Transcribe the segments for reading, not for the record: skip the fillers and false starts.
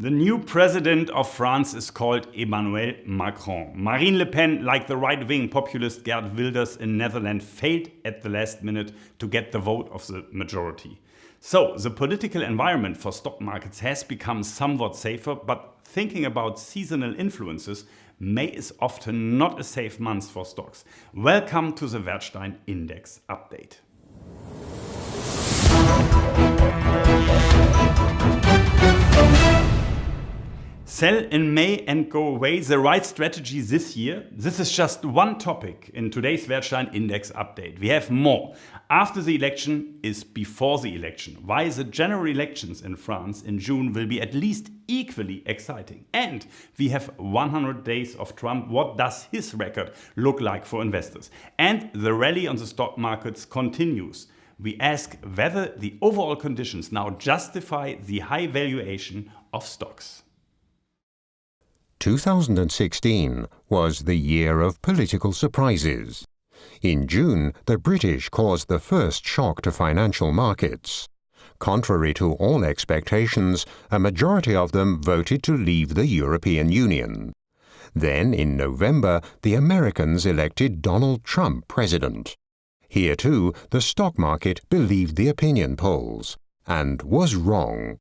The new president of France is called Emmanuel Macron. Marine Le Pen, like the right-wing populist Geert Wilders in Netherlands, failed at the last minute to get the vote of the majority. So the political environment for stock markets has become somewhat safer, but thinking about seasonal influences, May is often not a safe month for stocks. Welcome to the Werthstein Index update. Sell in May and go away, the right strategy this year? This is just one topic in today's Werthstein Index update. We have more. After the election is before the election. Why the general elections in France in June will be at least equally exciting. And we have 100 days of Trump. What does his record look like for investors? And the rally on the stock markets continues. We ask whether the overall conditions now justify the high valuation of stocks. 2016 was the year of political surprises. In June, the British caused the first shock to financial markets. Contrary to all expectations, a majority of them voted to leave the European Union. Then, in November, the Americans elected Donald Trump president. Here, too, the stock market believed the opinion polls, and was wrong.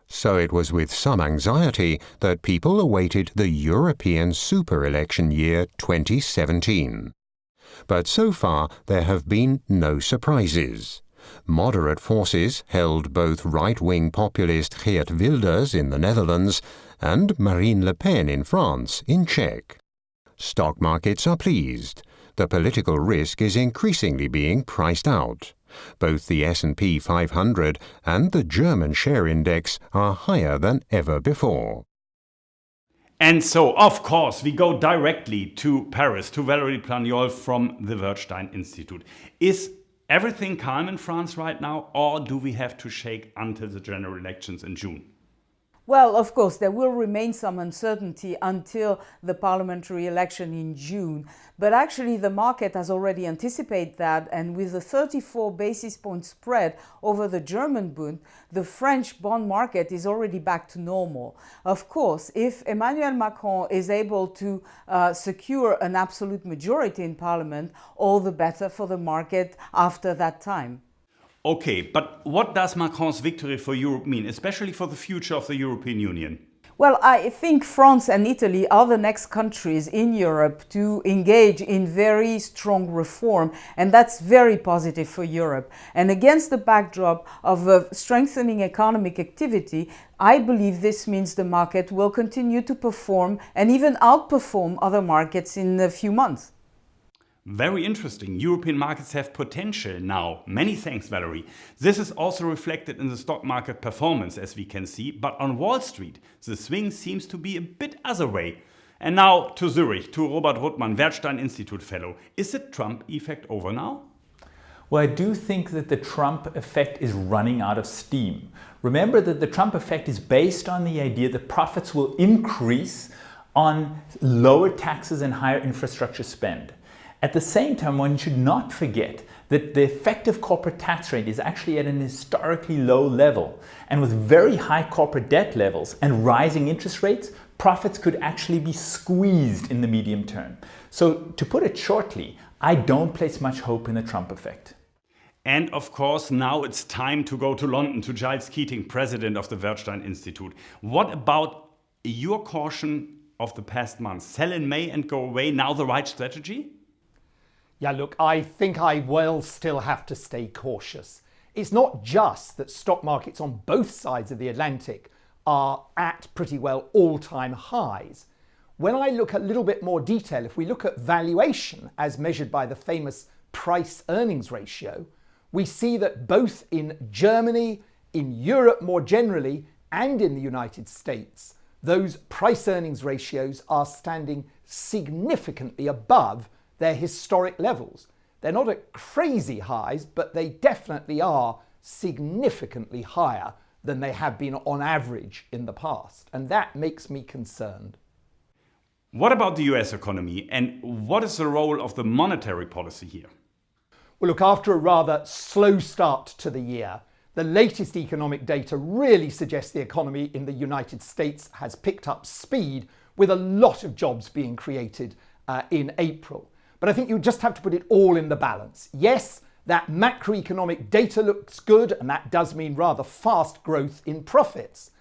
So it was with some anxiety that people awaited the European super-election year 2017. But so far there have been no surprises. Moderate forces held both right-wing populist Geert Wilders in the Netherlands and Marine Le Pen in France in check. Stock markets are pleased. The political risk is increasingly being priced out. Both the S&P 500 and the German share index are higher than ever before. And so, of course, we go directly to Paris, to Valérie Planiol from the Werthstein Institute. Is everything calm in France right now, or do we have to shake until the general elections in June? Well, of course, there will remain some uncertainty until the parliamentary election in June. But actually, the market has already anticipated that. And with a 34 basis point spread over the German Bund, the French bond market is already back to normal. Of course, if Emmanuel Macron is able to secure an absolute majority in parliament, all the better for the market after that time. Okay, but what does Macron's victory for Europe mean, especially for the future of the European Union? Well, I think France and Italy are the next countries in Europe to engage in very strong reform, and that's very positive for Europe. And against the backdrop of a strengthening economic activity, I believe this means the market will continue to perform and even outperform other markets in a few months. Very interesting. European markets have potential now. Many thanks, Valerie. This is also reflected in the stock market performance, as we can see. But on Wall Street, the swing seems to be a bit other way. And now to Zurich, to Robert Ruttmann, Werthstein Institute fellow. Is the Trump effect over now? Well, I do think that the Trump effect is running out of steam. Remember that the Trump effect is based on the idea that profits will increase on lower taxes and higher infrastructure spend. At the same time, one should not forget that the effective corporate tax rate is actually at an historically low level. And with very high corporate debt levels and rising interest rates, profits could actually be squeezed in the medium term. So to put it shortly, I don't place much hope in the Trump effect. And of course, now it's time to go to London, to Giles Keating, president of the Werthstein Institute. What about your caution of the past months? Sell in May and go away, now the right strategy? Yeah, look, I think I will still have to stay cautious. It's not just that stock markets on both sides of the Atlantic are at pretty well all-time highs. When I look at a little bit more detail, if we look at valuation as measured by the famous price-earnings ratio, we see that both in Germany, in Europe more generally, and in the United States, those price-earnings ratios are standing significantly above their historic levels. They're not at crazy highs, but they definitely are significantly higher than they have been on average in the past. And that makes me concerned. What about the US economy, and what is the role of the monetary policy here? Well, look, after a rather slow start to the year, The latest economic data really suggests the economy in the United States has picked up speed, with a lot of jobs being created in April. But I think you just have to put it all in the balance. Yes, that macroeconomic data looks good, and that does mean rather fast growth in profits.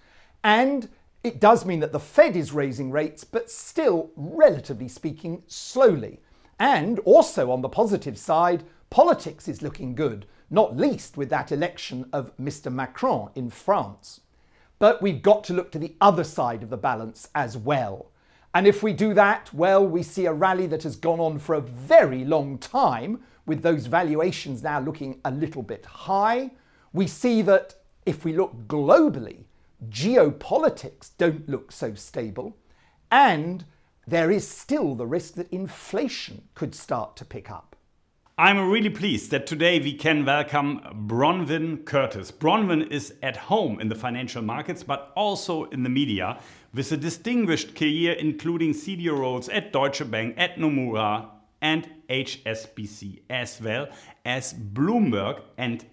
And it does mean that the Fed is raising rates, but still, relatively speaking, slowly. And also on the positive side, politics is looking good, not least with that election of Mr. Macron in France. But we've got to look to the other side of the balance as well. And if we do that, well, we see a rally that has gone on for a very long time, with those valuations now looking a little bit high. We see that if we look globally, geopolitics don't look so stable, and there is still the risk that inflation could start to pick up. I'm really pleased that today we can welcome Bronwyn Curtis. Bronwyn is at home in the financial markets, but also in the media, with a distinguished career including CDO roles at Deutsche Bank, at Nomura and HSBC, as well as Bloomberg, and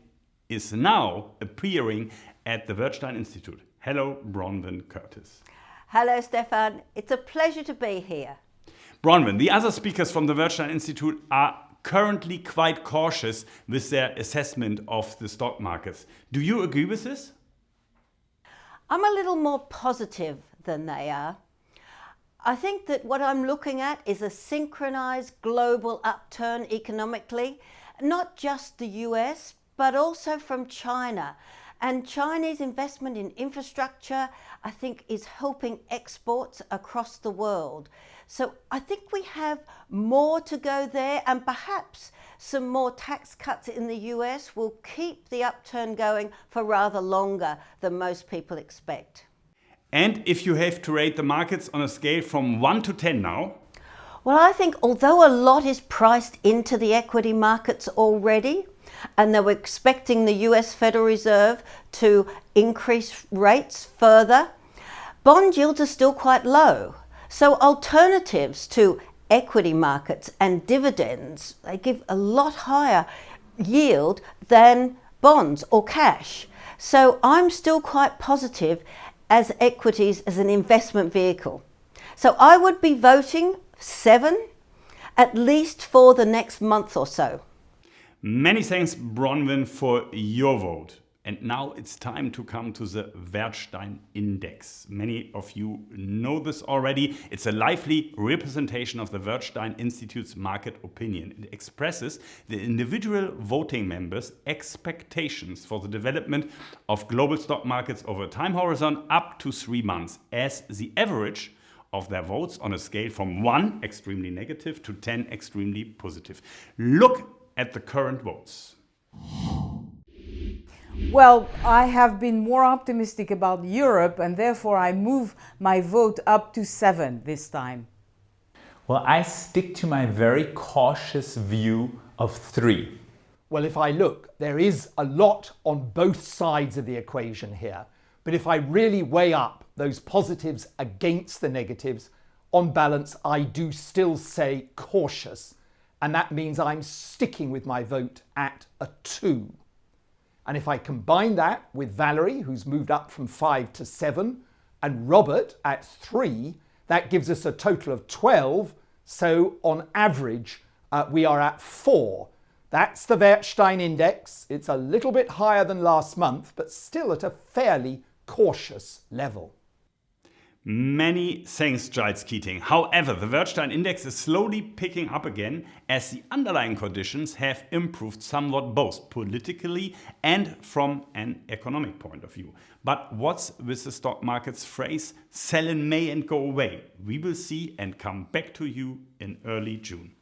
is now appearing at the Werthstein Institute. Hello, Bronwyn Curtis. Hello, Stefan. It's a pleasure to be here. Bronwyn, the other speakers from the Werthstein Institute are currently quite cautious with their assessment of the stock markets. Do you agree with this? I'm a little more positive than they are. I think that what I'm looking at is a synchronized global upturn economically, not just the US, but also from China. And Chinese investment in infrastructure, I think, is helping exports across the world. So I think we have more to go there, and perhaps some more tax cuts in the US will keep the upturn going for rather longer than most people expect. And if you have to rate the markets on a scale from 1 to 10 now? Well, I think although a lot is priced into the equity markets already, and they were expecting the US Federal Reserve to increase rates further, bond yields are still quite low. So alternatives to equity markets and dividends, they give a lot higher yield than bonds or cash. So I'm still quite positive as equities as an investment vehicle. So I would be voting 7, at least for the next month or so. Many thanks, Bronwyn, for your vote. And now it's time to come to the Werthstein Index. Many of you know this already. It's a lively representation of the Werthstein Institute's market opinion. It expresses the individual voting members' expectations for the development of global stock markets over a time horizon up to 3 months as the average of their votes on a scale from 1, extremely negative, to 10, extremely positive. Look at the current votes. Well, I have been more optimistic about Europe, and therefore I move my vote up to 7 this time. Well, I stick to my very cautious view of 3. Well, if I look, there is a lot on both sides of the equation here. But if I really weigh up those positives against the negatives, on balance, I do still say cautious. And that means I'm sticking with my vote at a 2. And if I combine that with Valerie, who's moved up from 5 to 7, and Robert at 3, that gives us a total of 12. So on average, we are at 4. That's the Werthstein Index. It's a little bit higher than last month, but still at a fairly cautious level. Many thanks, Giles Keating. However, the Werthstein Index is slowly picking up again as the underlying conditions have improved somewhat, both politically and from an economic point of view. But what's with the stock market's phrase, sell in May and go away? We will see and come back to you in early June.